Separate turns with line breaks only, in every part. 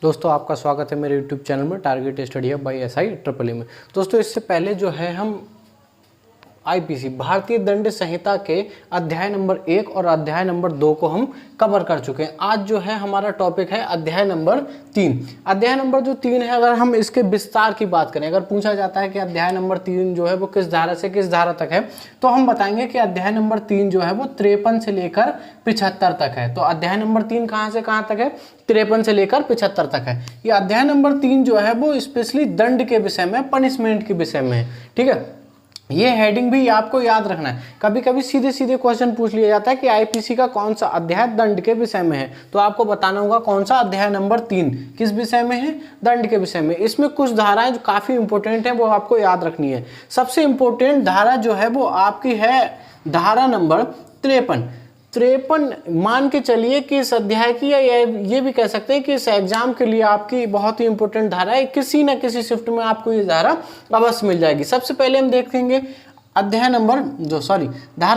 दोस्तों आपका स्वागत है मेरे यूट्यूब चैनल में target study hub by SI triple E में। दोस्तों इससे पहले जो है हम आईपीसी भारतीय दंड संहिता के अध्याय नंबर 1 और अध्याय नंबर 2 को हम कवर कर चुके हैं। आज जो है हमारा टॉपिक है अध्याय नंबर 3। अध्याय नंबर जो 3 है, अगर हम इसके विस्तार की बात करें, अगर पूछा जाता है कि अध्याय नंबर 3 जो है वो किस धारा से किस धारा तक है, तो हम बताएंगे कि अध्याय नंबर 3 जो है वो 53 से लेकर 75 तक है। तो अध्याय नंबर 3 कहाँ से कहाँ तक है? 53 से लेकर 75 तक है। ये अध्याय नंबर 3 जो है वो स्पेशली दंड के विषय में, पनिशमेंट के विषय में है। ठीक है, ये हेडिंग भी आपको याद रखना है। कभी कभी सीधे सीधे क्वेश्चन पूछ लिया जाता है कि आईपीसी का कौन सा अध्याय दंड के विषय में है, तो आपको बताना होगा कौन सा अध्याय नंबर 3 किस विषय में है, दंड के विषय में। इसमें कुछ धाराएं जो काफी इंपॉर्टेंट है वो आपको याद रखनी है। सबसे इंपॉर्टेंट धारा जो है वो आपकी है धारा नंबर 53 मान के चलिए कि इस अध्याय की, या ये भी कह सकते हैं कि इस एग्जाम के लिए आपकी बहुत ही इंपॉर्टेंट धारा है। किसी ना किसी शिफ्ट में आपको ये धारा अवश्य मिल जाएगी। सबसे पहले हम देखेंगे धारा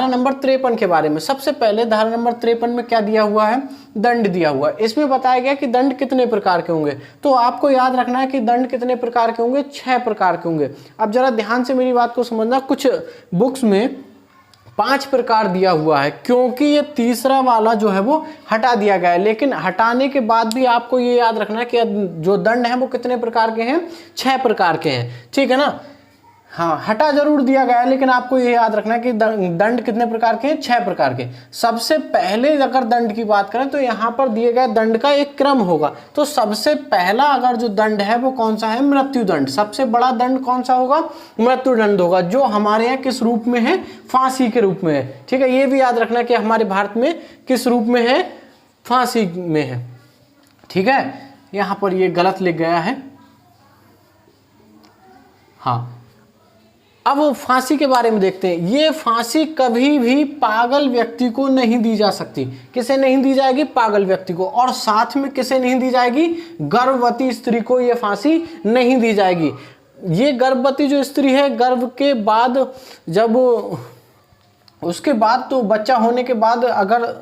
नंबर 53 के बारे में। सबसे पहले धारा नंबर 53 में क्या दिया हुआ है? दंड दिया हुआ है। इसमें बताया गया कि दंड कितने प्रकार के होंगे। तो आपको याद रखना है कि दंड कितने प्रकार के होंगे? 6 प्रकार के होंगे। अब जरा ध्यान से मेरी बात को समझना। कुछ बुक्स में 5 प्रकार दिया हुआ है, क्योंकि ये तीसरा वाला जो है वो हटा दिया गया है। लेकिन हटाने के बाद भी आपको ये याद रखना है कि जो दंड है वो कितने प्रकार के हैं? 6 प्रकार के हैं। ठीक है ना? हाँ, हटा जरूर दिया गया है, लेकिन आपको ये याद रखना है कि दंड कितने प्रकार के हैं? 6 प्रकार के। सबसे पहले अगर दंड की बात करें तो यहाँ पर दिए गए दंड का एक क्रम होगा। तो सबसे पहला अगर जो दंड है वो कौन सा है? मृत्यु दंड। सबसे बड़ा दंड कौन सा होगा? मृत्यु दंड होगा, जो हमारे यहाँ किस रूप में है? फांसी के रूप में है। ठीक है, ये भी याद रखना कि हमारे भारत में किस रूप में है? फांसी में है। ठीक है, यहाँ पर ये गलत लिख गया है। हाँ, अब फांसी के बारे में देखते हैं। ये फांसी कभी भी पागल व्यक्ति को नहीं दी जा सकती। किसे नहीं दी जाएगी? पागल व्यक्ति को। और साथ में किसे नहीं दी जाएगी? गर्भवती स्त्री को ये फांसी नहीं दी जाएगी। ये गर्भवती जो स्त्री है, गर्भ के बाद जब उसके बाद तो बच्चा होने के बाद अगर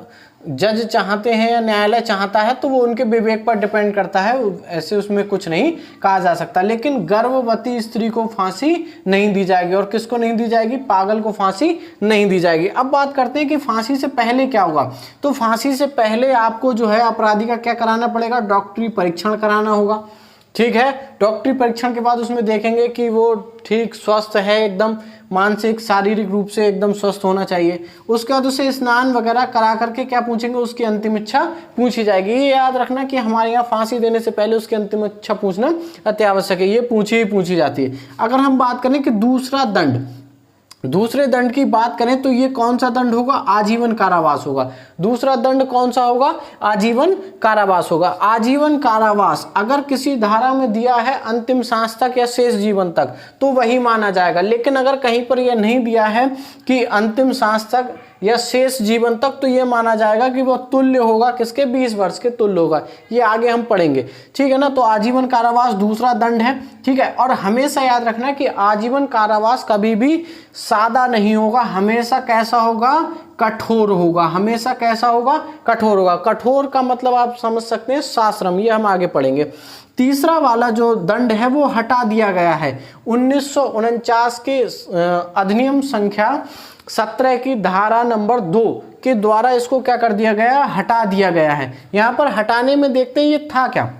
जज चाहते हैं या न्यायालय चाहता है तो वो उनके विवेक पर डिपेंड करता है, ऐसे उसमें कुछ नहीं कहा जा सकता। लेकिन गर्भवती स्त्री को फांसी नहीं दी जाएगी। और किसको नहीं दी जाएगी? पागल को फांसी नहीं दी जाएगी। अब बात करते हैं कि फांसी से पहले क्या होगा। तो फांसी से पहले आपको जो है अपराधी का क्या कराना पड़ेगा? डॉक्टरी परीक्षण कराना होगा। ठीक है, डॉक्टरी परीक्षण के बाद उसमें देखेंगे कि वो ठीक स्वस्थ है, एकदम मानसिक शारीरिक रूप से एकदम स्वस्थ होना चाहिए। उसके बाद उसे स्नान वगैरह करा करके क्या पूछेंगे? उसकी अंतिम इच्छा पूछी जाएगी। ये याद रखना कि हमारे यहाँ फांसी देने से पहले उसकी अंतिम इच्छा पूछना अत्यावश्यक है। ये पूछी जाती है। अगर हम बात करें कि दूसरे दंड की बात करें तो ये कौन सा दंड होगा? आजीवन कारावास होगा। दूसरा दंड कौन सा होगा? आजीवन कारावास होगा। आजीवन कारावास अगर किसी धारा में दिया है अंतिम सांस तक या शेष जीवन तक तो वही माना जाएगा। लेकिन अगर कहीं पर यह नहीं दिया है कि अंतिम सांस तक या शेष जीवन तक, तो ये माना जाएगा कि वो तुल्य होगा। किसके? 20 वर्ष के तुल्य होगा। ये आगे हम पढ़ेंगे। ठीक है ना? तो आजीवन कारावास दूसरा दंड है। ठीक है, और हमेशा याद रखना कि आजीवन कारावास कभी भी सादा नहीं होगा। हमेशा कैसा होगा? कठोर होगा। हमेशा कैसा होगा? कठोर होगा। कठोर का मतलब आप समझ सकते हैं शास्त्रम, ये हम आगे पढ़ेंगे। तीसरा वाला जो दंड है वो हटा दिया गया है। 1949 के अधिनियम संख्या 17 की धारा नंबर 2 के द्वारा इसको क्या कर दिया गया? हटा दिया गया है। यहाँ पर हटाने में देखते हैं ये था क्या।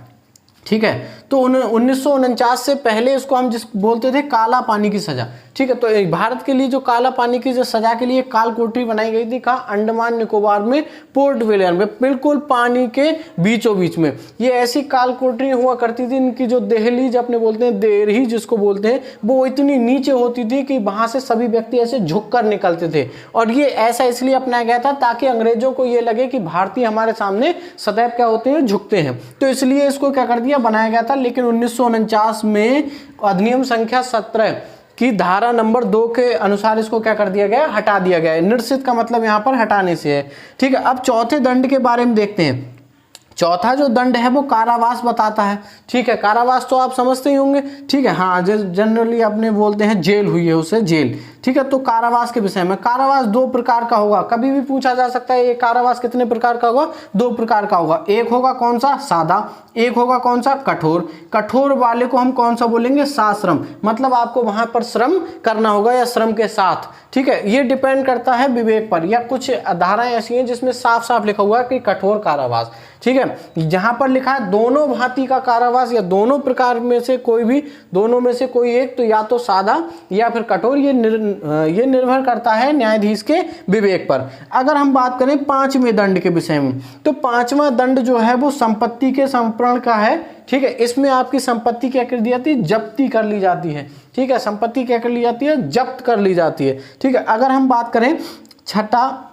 ठीक है, तो 1949 से पहले इसको हम जिस बोलते थे काला पानी की सजा। ठीक है, तो भारत के लिए जो काला पानी की जो सजा के लिए काल कोठरी बनाई गई थी, कहाँ? अंडमान निकोबार में, पोर्ट ब्लेयर में, बिल्कुल पानी के बीचों बीच में। ये ऐसी काल कोठरी हुआ करती थी। इनकी जो दहलीज अपने बोलते हैं, देरही जिसको बोलते हैं, वो इतनी नीचे होती थी कि वहां से सभी व्यक्ति ऐसे झुक कर निकलते थे। और ये ऐसा इसलिए अपनाया गया था ताकि अंग्रेजों को ये लगे कि भारतीय हमारे सामने सदैव क्या होते हैं? झुकते हैं। तो इसलिए इसको क्या कर दिया? बनाया गया था। लेकिन 1949 में अधिनियम संख्या 17 की धारा नंबर 2 के अनुसार इसको क्या कर दिया गया? हटा दिया गया है। निश्चित का मतलब यहाँ पर हटाने से है। ठीक है, अब चौथे दंड के बारे में देखते हैं। चौथा जो दंड है वो कारावास बताता है। ठीक है, कारावास तो आप समझते ही होंगे। ठीक है, हाँ, जनरली अपने बोलते हैं जेल हुई है उसे जेल। ठीक है, तो कारावास के विषय में, कारावास दो प्रकार का होगा, कभी भी पूछा जा सकता है ये कारावास कितने प्रकार का होगा, दो प्रकार का होगा। एक होगा कौन सा, सादा, एक होगा कौन सा, कठोर। कठोर वाले को हम कौन सा बोलेंगे, साश्रम, मतलब आपको वहां पर श्रम करना होगा या श्रम के साथ। ठीक है, ये डिपेंड करता है विवेक पर, या कुछ धाराएं ऐसी हैं जिसमें साफ साफ लिखा हुआ है कि कठोर कारावास। ठीक है, जहां पर लिखा है दोनों भांति का कारावास या दोनों प्रकार में से कोई भी, दोनों में से कोई एक, तो या तो सादा या फिर कठोर, ये निर्भर करता है न्यायाधीश के विवेक पर। अगर हम बात करें पांचवें दंड के विषय में, तो पांचवा दंड जो है वो संपत्ति के संप्रण का है। ठीक है, इसमें आपकी संपत्ति क्या कर दी जाती है, जब्ती कर ली जाती है। ठीक है, संपत्ति क्या कर ली जाती है, जब्त कर ली जाती है। ठीक है, अगर हम बात करें छठा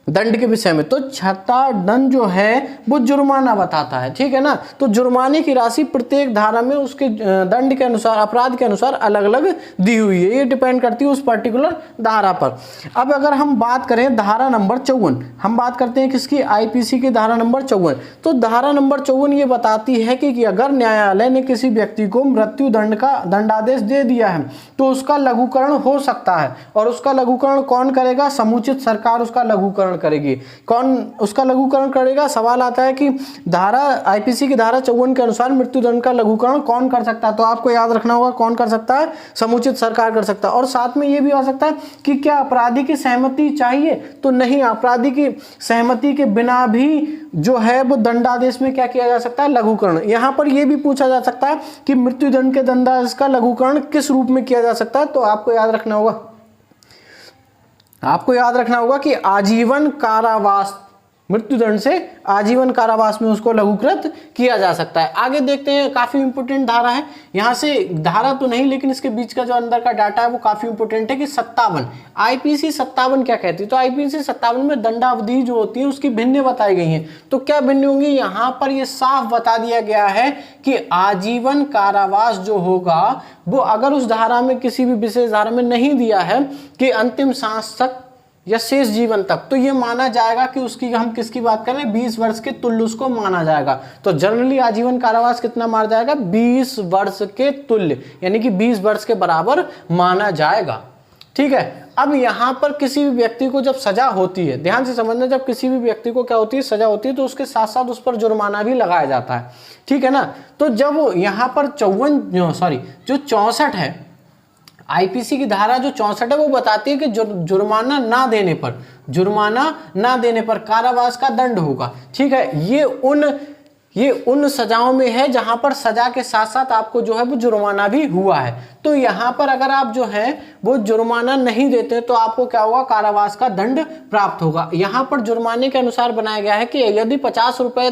दंड के विषय में, तो छठा दंड जो है वो जुर्माना बताता है। ठीक है ना, तो जुर्माने की राशि प्रत्येक धारा में उसके दंड के अनुसार, अपराध के अनुसार अलग अलग दी हुई है, ये डिपेंड करती है उस पर्टिकुलर धारा पर। अब अगर हम बात करें धारा नंबर 54, हम बात करते हैं किसकी, आईपीसी की धारा नंबर 54। तो धारा नंबर 54 ये बताती है कि अगर न्यायालय ने किसी व्यक्ति को मृत्यु दंड का दंडादेश दे दिया है तो उसका लघुकरण हो सकता है, और उसका लघुकरण कौन करेगा, समुचित सरकार उसका लघुकरण करेगी। कौन उसका लघुकरण करेगा, सवाल आता है कि धारा आईपीसी की धारा 54 के अनुसार मृत्युदंड का लघुकरण कौन कर सकता है, तो आपको याद रखना होगा कौन कर सकता है, समुचित सरकार कर सकता है। और साथ में ये भी आ सकता है कि क्या अपराधी की सहमति चाहिए, तो नहीं, अपराधी की सहमति के बिना भी जो है वो दंडादेश में क्या किया जा सकता है, लघुकरण। यहां पर यह भी पूछा जा सकता है कि मृत्युदंड के दंडादेश का लघुकरण किस रूप में किया जा सकता है, तो आपको याद रखना होगा, आपको याद रखना होगा कि आजीवन कारावास, मृत्युदंड से आजीवन कारावास में उसको लघुकृत किया जा सकता है। आगे देखते हैं, काफी इंपोर्टेंट धारा है, यहां से धारा तो नहीं लेकिन इसके बीच का जो अंदर का डाटा है वो काफी इंपोर्टेंट है कि 57 आईपीसी 57 क्या कहती है, तो आईपीसी 57 में दंडावधि जो होती है उसकी भिन्न बताई गई है। तो क्या भिन्न होंगी, यहां पर ये साफ बता दिया गया है कि आजीवन कारावास जो होगा वो अगर उस धारा में, किसी भी विशेष धारा में नहीं दिया है कि अंतिम सांस तक या शेष जीवन तक, तो ये माना जाएगा कि उसकी, हम किसकी बात कर रहे हैं, 20 वर्ष के तुल्य उसको माना जाएगा। तो जनरली आजीवन कारावास कितना माना जाएगा, 20 वर्ष के तुल्य, यानी कि 20 वर्ष के बराबर माना जाएगा। ठीक है, अब यहां पर किसी भी व्यक्ति को जब सजा होती है, ध्यान से समझना, जब किसी भी व्यक्ति को क्या होती है, सजा होती है, तो उसके साथ साथ उस पर जुर्माना भी लगाया जाता है। ठीक है ना, तो जब यहां पर जो 64 है, आईपीसी की धारा जो 64 है वो बताती है कि जुर्माना ना देने पर कारावास का दंड होगा। ठीक है, ये उन सजाओं में है जहां पर सजा के साथ साथ आपको जो है वो जुर्माना भी हुआ है। तो यहां पर अगर आप जो है वो जुर्माना नहीं देते तो आपको क्या होगा, कारावास का दंड प्राप्त होगा। यहां पर जुर्माने के अनुसार बनाया गया है कि यदि 50 रुपए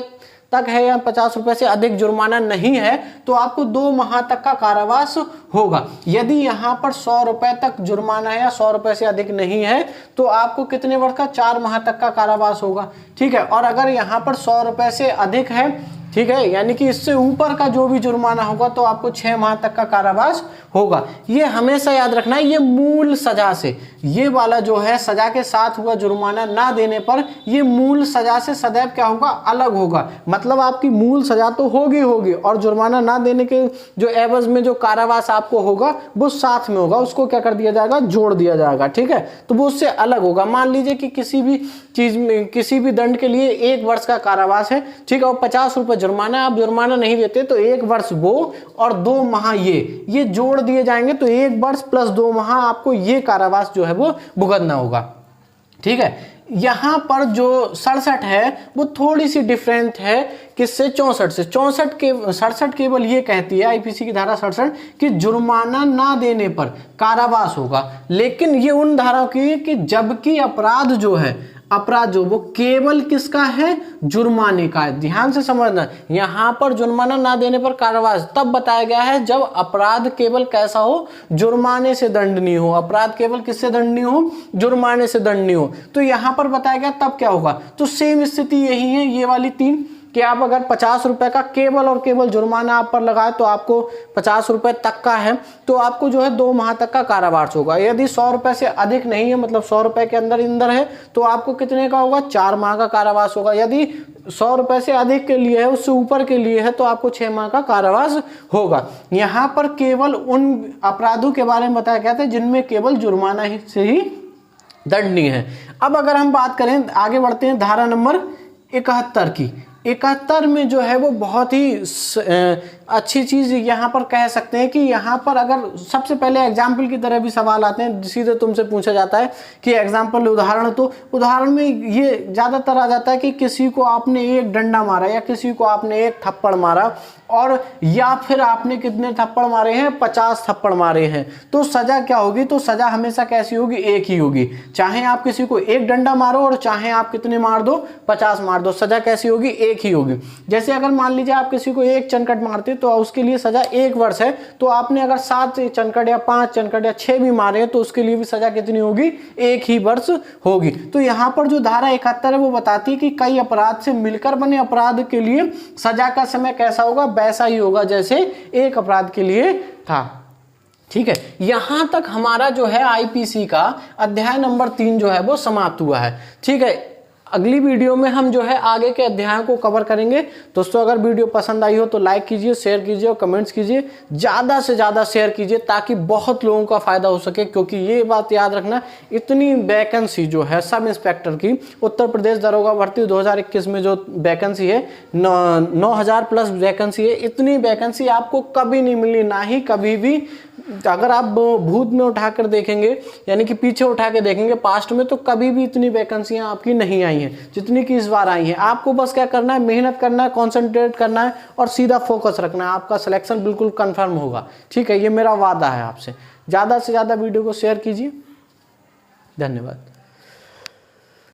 तक है या 50 रुपए से अधिक जुर्माना नहीं है तो आपको 2 माह तक का कारावास होगा। यदि यहाँ पर 100 रुपए तक जुर्माना है या 100 रुपए से अधिक नहीं है तो आपको कितने वर्ष का, 4 माह तक का कारावास होगा। ठीक है, और अगर यहाँ पर 100 रुपए से अधिक है, ठीक है, यानी कि इससे ऊपर का जो भी जुर्माना होगा तो आपको 6 माह तक का कारावास होगा। ये हमेशा याद रखना है, ये मूल सजा से, ये वाला जो है सजा के साथ हुआ जुर्माना ना देने पर, ये मूल सजा से सदैव क्या होगा, अलग होगा। मतलब आपकी मूल सजा तो होगी और जुर्माना ना देने के जो एवज में जो कारावास आपको होगा वो साथ में होगा, उसको क्या कर दिया जाएगा, जोड़ दिया जाएगा। ठीक है, तो वो उससे अलग होगा। मान लीजिए कि किसी भी चीज में, किसी भी दंड के लिए 1 वर्ष का कारावास है, ठीक है, और 50 रुपए जुर्माना, आप जुर्माना नहीं देते तो 1 वर्ष वो और 2 माह ये जोड़ दिए जाएंगे, तो 1 वर्ष प्लस 2 माह आपको ये कारावास जो है वो भुगतना होगा। ठीक है, यहां पर जो 67 है वो थोड़ी सी डिफरेंट है किससे, 64 से। 67 केवल ये कहती है, आईपीसी की धारा 67, कि जुर्माना ना देने पर कारावास होगा। लेकिन ये उन धाराओं की है कि जबकि अपराध जो वो केवल किसका है, जुर्माने का है। ध्यान से समझना, यहां पर जुर्माना ना देने पर कारावास तब बताया गया है जब अपराध केवल कैसा हो, जुर्माने से दंडनीय हो। अपराध केवल किससे दंडनीय हो, जुर्माने से दंडनीय हो। तो यहां पर बताया गया तब क्या होगा, तो सेम स्थिति यही है, ये वाली 3। कि आप अगर 50 रुपए का केवल और केवल जुर्माना आप पर लगाए तो आपको 50 रुपए तक का है तो आपको जो है 2 माह तक का कारावास होगा। यदि 100 रुपए से अधिक नहीं है, मतलब 100 रुपए के अंदर है, तो आपको कितने का होगा, 4 माह का कारावास होगा। यदि 100 रुपए से अधिक के लिए है, उससे ऊपर के लिए है, तो आपको 6 माह का कारावास होगा। यहाँ पर केवल उन अपराधों के बारे में बताया गया था जिनमें केवल जुर्माना से ही दंडनीय है। अब अगर हम बात करें, आगे बढ़ते हैं धारा नंबर 71 की। 71 में जो है वो बहुत ही अच्छी चीज़ यहाँ पर कह सकते हैं कि यहाँ पर अगर सबसे पहले एग्जाम्पल की तरह भी सवाल आते हैं, सीधे तुमसे पूछा जाता है कि एग्जाम्पल उदाहरण, तो उदाहरण में ये ज़्यादातर आ जाता है कि किसी को आपने एक डंडा मारा या किसी को आपने एक थप्पड़ मारा, और या फिर आपने कितने थप्पड़ मारे हैं, 50 थप्पड़ मारे हैं, तो सज़ा क्या होगी, तो सज़ा हमेशा कैसी होगी, एक ही होगी। चाहे आप किसी को एक डंडा मारो और चाहे आप कितने मार दो, 50 मार दो, सज़ा कैसी होगी, एक ही होगी। जैसे अगर मान लीजिए आप किसी को एक चनकट मारते तो उसके लिए सज़ा 1 वर्ष है, तो आपने अगर 7 चनकट या 5 चनकट या 6 भी मारे तो उसके लिए भी सज़ा कितनी होगी, 1 ही वर्ष होगी। तो यहाँ पर जो धारा 71 है वो बताती है कि कई अपराध से मिलकर बने अपराध के लिए सज़ा का समय कैसा होगा, वैसा ही होगा जैसे एक अपराध के लिए था। ठीक है, यहां तक हमारा जो है आईपीसी का अध्याय नंबर 3 जो है वो समाप्त हुआ है। ठीक है, अगली वीडियो में हम जो है आगे के अध्यायों को कवर करेंगे। दोस्तों अगर वीडियो पसंद आई हो तो लाइक कीजिए, शेयर कीजिए और कमेंट्स कीजिए, ज़्यादा से ज़्यादा शेयर कीजिए ताकि बहुत लोगों का फायदा हो सके। क्योंकि ये बात याद रखना, इतनी वैकेंसी जो है सब इंस्पेक्टर की, उत्तर प्रदेश दरोगा भर्ती 2021 में जो वैकेंसी है 9,000 प्लस वैकेंसी है, इतनी वैकेंसी आपको कभी नहीं मिली, ना ही कभी भी। अगर आप भूत में उठाकर देखेंगे, यानी कि पीछे उठा के देखेंगे पास्ट में, तो कभी भी इतनी वैकेंसियां आपकी नहीं आई हैं जितनी कि इस बार आई हैं। आपको बस क्या करना है, मेहनत करना है, कंसंट्रेट करना है और सीधा फोकस रखना है, आपका सिलेक्शन बिल्कुल कंफर्म होगा। ठीक है, ये मेरा वादा है आपसे। ज़्यादा से ज़्यादा वीडियो को शेयर कीजिए। धन्यवाद।